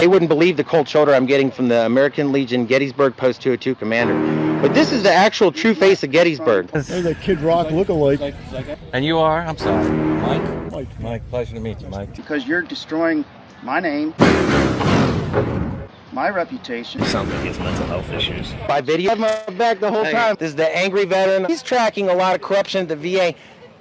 They wouldn't believe the cold shoulder I'm getting from the American Legion Gettysburg Post 202 commander. But this is the actual true face of Gettysburg. There's a Kid Rock lookalike. And you are? I'm sorry. Mike, pleasure to meet you, Mike. Because you're destroying my name, my reputation. Sounds like he has mental health issues. By video, I have my back the whole time. This is the angry veteran. He's tracking a lot of corruption at the VA.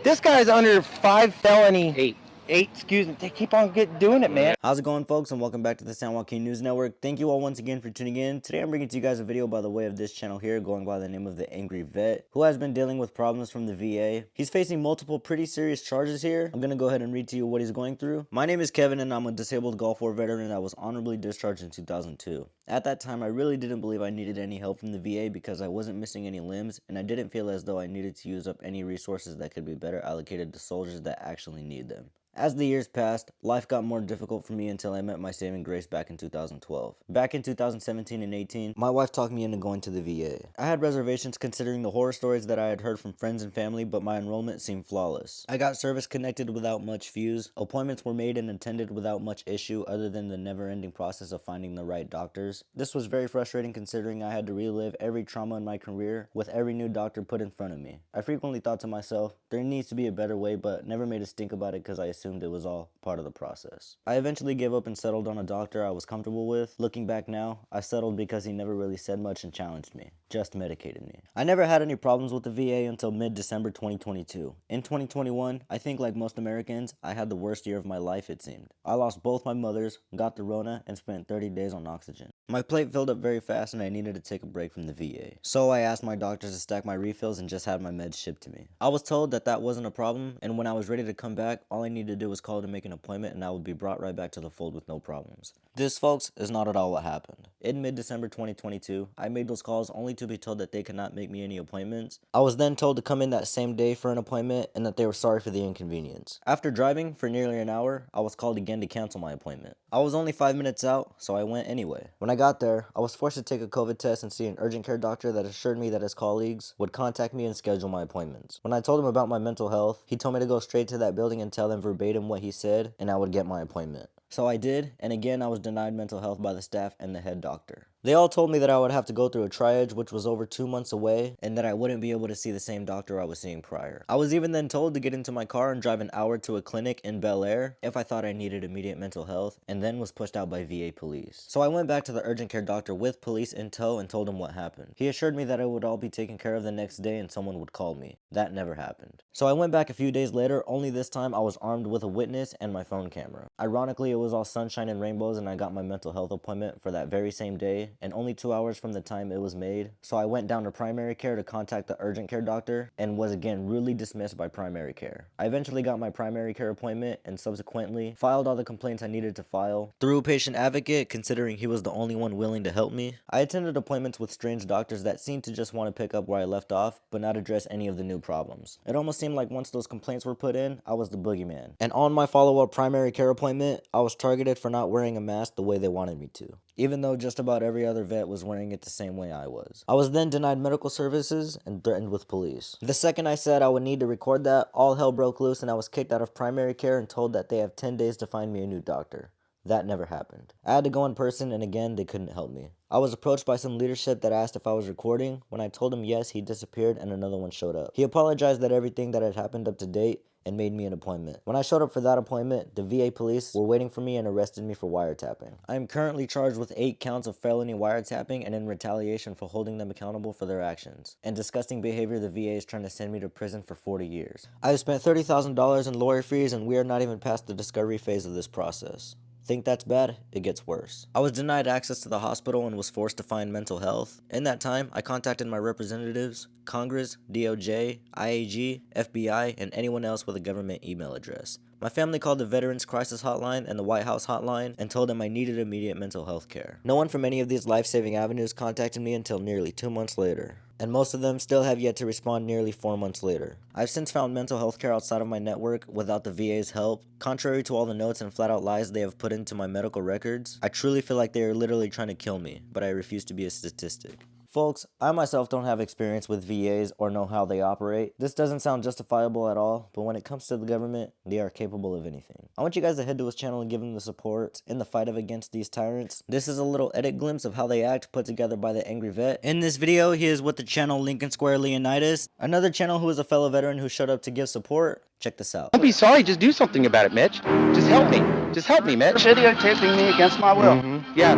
This guy's under 5 felony. Eight, excuse me. They keep on doing it, man. How's it going, folks, and welcome back to the San Joaquin News Network. Thank you all once again for tuning in. Today I'm bringing to you guys a video by the way of this channel here, going by the name of the Angry Vet, who has been dealing with problems from the VA. He's facing multiple pretty serious charges here. I'm gonna go ahead and read to you what he's going through. My name is Kevin, and I'm a disabled Gulf War veteran that was honorably discharged in 2002. At that time, I really didn't believe I needed any help from the VA because I wasn't missing any limbs, and I didn't feel as though I needed to use up any resources that could be better allocated to soldiers that actually need them. As the years passed, life got more difficult for me until I met my saving grace back in 2012. Back in 2017 and 18, my wife talked me into going to the VA. I had reservations considering the horror stories that I had heard from friends and family, but my enrollment seemed flawless. I got service connected without much fuse, appointments were made and attended without much issue other than the never-ending process of finding the right doctors. This was very frustrating considering I had to relive every trauma in my career with every new doctor put in front of me. I frequently thought to myself, there needs to be a better way, but never made a stink about it because I assumed it was all part of the process. I eventually gave up and settled on a doctor I was comfortable with. Looking back now, I settled because he never really said much and challenged me, just medicated me. I never had any problems with the VA until mid-December 2022. In 2021, I think like most Americans, I had the worst year of my life, it seemed. I lost both my mothers, got the Rona, and spent 30 days on oxygen. My plate filled up very fast and I needed to take a break from the VA. So I asked my doctors to stack my refills and just had my meds shipped to me. I was told that that wasn't a problem, and when I was ready to come back, all I needed to do was call to make an appointment and I would be brought right back to the fold with no problems. This, folks, is not at all what happened. In mid-December 2022, I made those calls only to be told that they could not make me any appointments. I was then told to come in that same day for an appointment and that they were sorry for the inconvenience. After driving for nearly an hour, I was called again to cancel my appointment. I was only 5 minutes out, so I went anyway. When I got there, I was forced to take a COVID test and see an urgent care doctor that assured me that his colleagues would contact me and schedule my appointments. When I told him about my mental health, he told me to go straight to that building and tell them verbatim what he said, and I would get my appointment. So I did, and again I was denied mental health by the staff and the head doctor. They all told me that I would have to go through a triage, which was over 2 months away, and that I wouldn't be able to see the same doctor I was seeing prior. I was even then told to get into my car and drive an hour to a clinic in Bel Air if I thought I needed immediate mental health, and then was pushed out by VA police. So I went back to the urgent care doctor with police in tow and told him what happened. He assured me that it would all be taken care of the next day and someone would call me. That never happened. So I went back a few days later, only this time I was armed with a witness and my phone camera. Ironically, it was all sunshine and rainbows and I got my mental health appointment for that very same day, and only 2 hours from the time it was made. So I went down to primary care to contact the urgent care doctor and was again rudely dismissed by primary care. I eventually got my primary care appointment and subsequently filed all the complaints I needed to file through a patient advocate, considering he was the only one willing to help me. I attended appointments with strange doctors that seemed to just want to pick up where I left off but not address any of the new problems. It almost seemed like once those complaints were put in, I was the boogeyman. And on my follow-up primary care appointment, I was targeted for not wearing a mask the way they wanted me to, even though just about every other vet was wearing it the same way I was. I was then denied medical services and threatened with police. The second I said I would need to record that, all hell broke loose and I was kicked out of primary care and told that they have 10 days to find me a new doctor. That never happened. I had to go in person and again they couldn't help me. I was approached by some leadership that asked if I was recording. When I told him yes, he disappeared and another one showed up. He apologized that everything that had happened up to date and made me an appointment. When I showed up for that appointment, the VA police were waiting for me and arrested me for wiretapping. I am currently charged with 8 counts of felony wiretapping and in retaliation for holding them accountable for their actions and disgusting behavior. The VA is trying to send me to prison for 40 years. I have spent $30,000 in lawyer fees and we are not even past the discovery phase of this process. Think that's bad? It gets worse. I was denied access to the hospital and was forced to find mental health. In that time, I contacted my representatives, Congress, DOJ, IAG, FBI, and anyone else with a government email address. My family called the Veterans Crisis Hotline and the White House Hotline and told them I needed immediate mental health care. No one from any of these life-saving avenues contacted me until nearly 2 months later, and most of them still have yet to respond nearly 4 months later. I've since found mental health care outside of my network without the VA's help. Contrary to all the notes and flat-out lies they have put into my medical records, I truly feel like they are literally trying to kill me, but I refuse to be a statistic. Folks, I myself don't have experience with VAs or know how they operate. This doesn't sound justifiable at all, but when it comes to the government, they are capable of anything. I want you guys to head to his channel and give him the support in the fight against these tyrants. This is a little edit glimpse of how they act put together by the Angry Vet. In this video, he is with the channel Lincoln Square Leonidas, another channel who is a fellow veteran who showed up to give support. Check this out. Don't be sorry, just do something about it, Mitch. Just help me. Just help me, Mitch. You're videotaping me against my will. Yeah,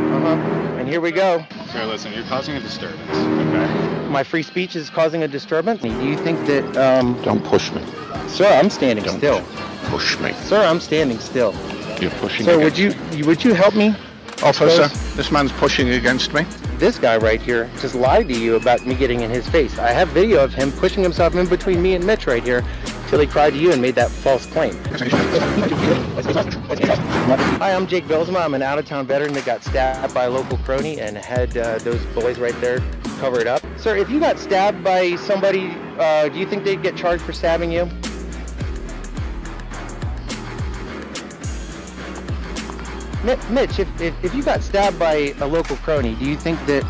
And here we go. Sir, listen, you're causing a disturbance, okay? My free speech is causing a disturbance. Do you think that, Don't push me. Sir, I'm standing still. Push me. Sir, I'm standing still. You're pushing Sir, against would you help me? Officer, this man's pushing against me. This guy right here just lied to you about me getting in his face. I have video of him pushing himself in between me and Mitch right here till he cried to you and made that false claim. Hi, I'm Jake Bilsma. I'm an out-of-town veteran that got stabbed by a local crony and had those boys right there cover it up. Sir, if you got stabbed by somebody, do you think they'd get charged for stabbing you? Mitch, if you got stabbed by a local crony, do you think that,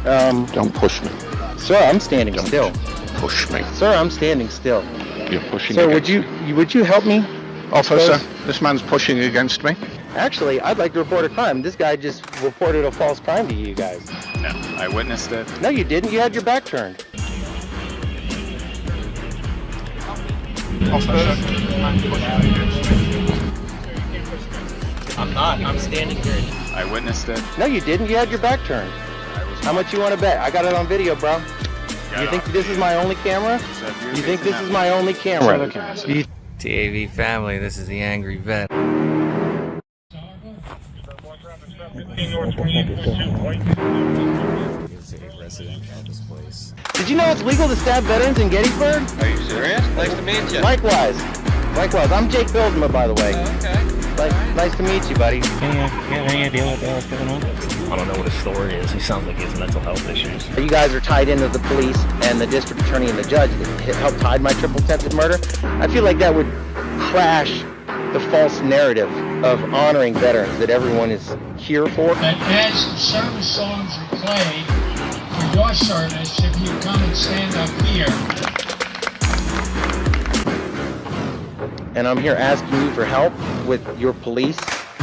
Don't push me. Sir, I'm standing still. Push me. Sir, I'm standing still. You're pushing Sir, against would you help me? Officer, this man's pushing against me. Actually, I'd like to report a crime. This guy just reported a false crime to you guys. No, I witnessed it. No, you didn't. You had your back turned. Officer, this man's pushing against me. I'm not. I'm standing here. I witnessed it. No, you didn't. You had your back turned. How much you want to bet? I got it on video, bro. You think this is my only camera? You think this is my only camera? You TAV family, this is the Angry Vet. Did you know it's legal to stab veterans in Gettysburg? Are you serious? Nice to meet you. Likewise. Likewise. I'm Jake Bilsma, by the way. Okay. Nice to meet you, buddy. Any idea what the hell's going on? I don't know what his story is. He sounds like he has mental health issues. You guys are tied into the police and the district attorney and the judge that helped hide my triple attempted murder. I feel like that would crash the false narrative of honoring veterans that everyone is here for. That as service songs are played for your service, if you come and stand up here. And I'm here asking you for help with your police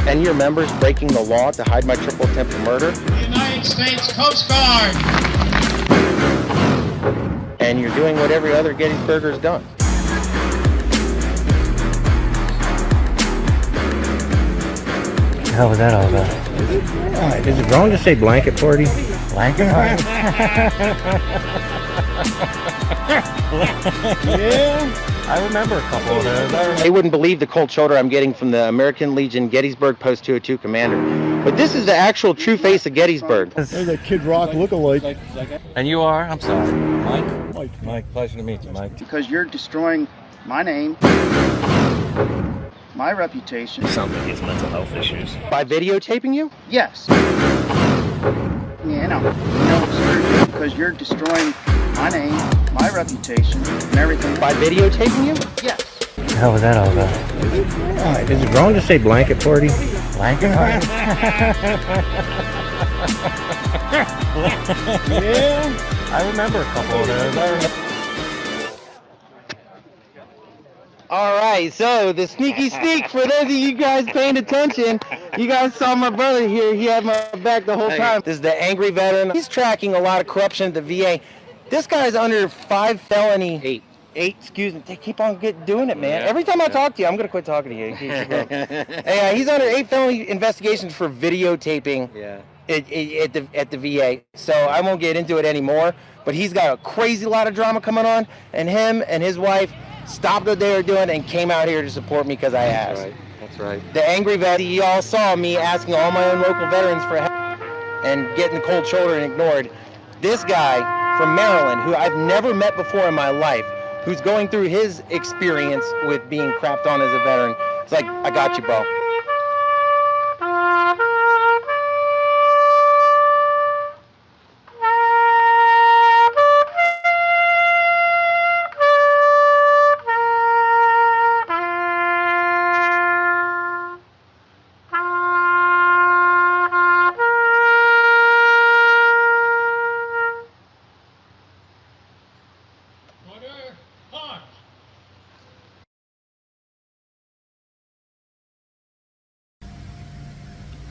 and your members breaking the law to hide my triple attempted murder. The United States Coast Guard. And you're doing what every other Gettysburger's done. What the hell was that all about? Is it wrong to say blanket party? Blanket party? Yeah. I remember a couple of those. They wouldn't believe the cold shoulder I'm getting from the American Legion Gettysburg Post 202 commander. But this is the actual true face of Gettysburg. Hey, that Kid Rock lookalike. And you are? I'm sorry. Mike? Mike, pleasure to meet you, Mike. Because you're destroying my name, my reputation. He sounds like he has mental health issues. By videotaping you? Yes. Yeah, no, sir. Because you're destroying my name, my reputation, and everything. By videotaping you? Yes. What the hell was that all about? Is it wrong to say blanket party? Blanket party? Yeah. I remember a couple of those. All right, so the sneaky sneak, for those of you guys paying attention, you guys saw my brother here. He had my back the whole time. This is the angry veteran. He's tracking a lot of corruption at the VA. This guy's under 5 felony. Eight, excuse me. They keep on doing it, man. Every time I talk to you, I'm going to quit talking to you. Hey, he's under 8 felony investigations for videotaping at the VA. So I won't get into it anymore. But he's got a crazy lot of drama coming on. And him and his wife stopped what they were doing and came out here to support me because I asked. That's right. The angry vet, you all saw me asking all my own local veterans for help and getting the cold shoulder and ignored. This guy from Maryland, who I've never met before in my life, who's going through his experience with being crapped on as a veteran, it's like, I got you, bro.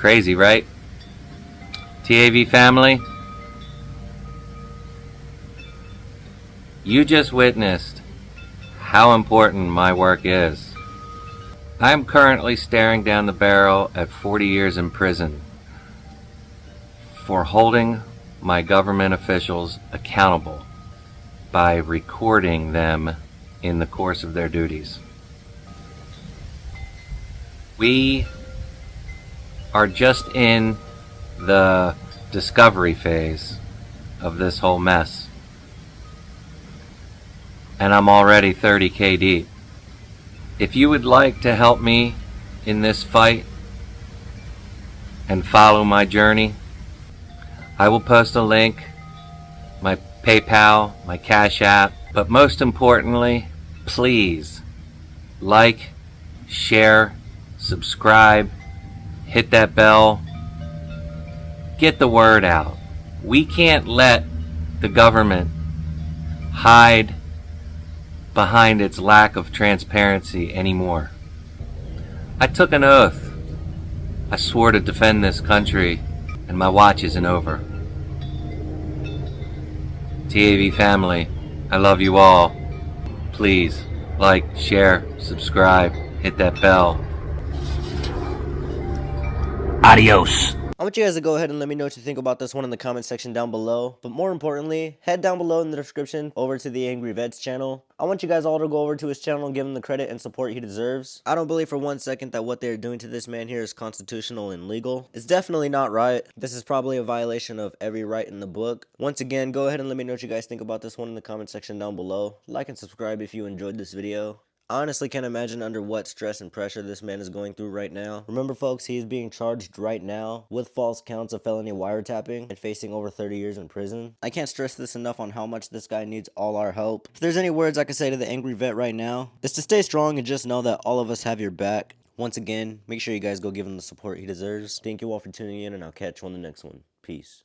Crazy, right? TAV family, you just witnessed how important my work is. I'm currently staring down the barrel at 40 years in prison for holding my government officials accountable by recording them in the course of their duties. We are just in the discovery phase of this whole mess, and I'm already 30K deep. If you would like to help me in this fight and follow my journey, I will post a link, my PayPal, my Cash App, but most importantly, please like, share, subscribe, hit that bell, get the word out. We can't let the government hide behind its lack of transparency anymore. I took an oath. I swore to defend this country, and my watch isn't over. TAV family, I love you all. Please like, share, subscribe, hit that bell. Adios. I want you guys to go ahead and let me know what you think about this one in the comment section down below. But more importantly, head down below in the description over to the Angry Vets channel. I want you guys all to go over to his channel and give him the credit and support he deserves. I don't believe for 1 second that what they're doing to this man here is constitutional and legal. It's definitely not right. This is probably a violation of every right in the book. Once again, go ahead and let me know what you guys think about this one in the comment section down below. Like and subscribe if you enjoyed this video. I honestly can't imagine under what stress and pressure this man is going through right now. Remember folks, he is being charged right now with false counts of felony wiretapping and facing over 30 years in prison. I can't stress this enough on how much this guy needs all our help. If there's any words I could say to the Angry Vet right now, it's to stay strong and just know that all of us have your back. Once again, make sure you guys go give him the support he deserves. Thank you all for tuning in, and I'll catch you on the next one. Peace.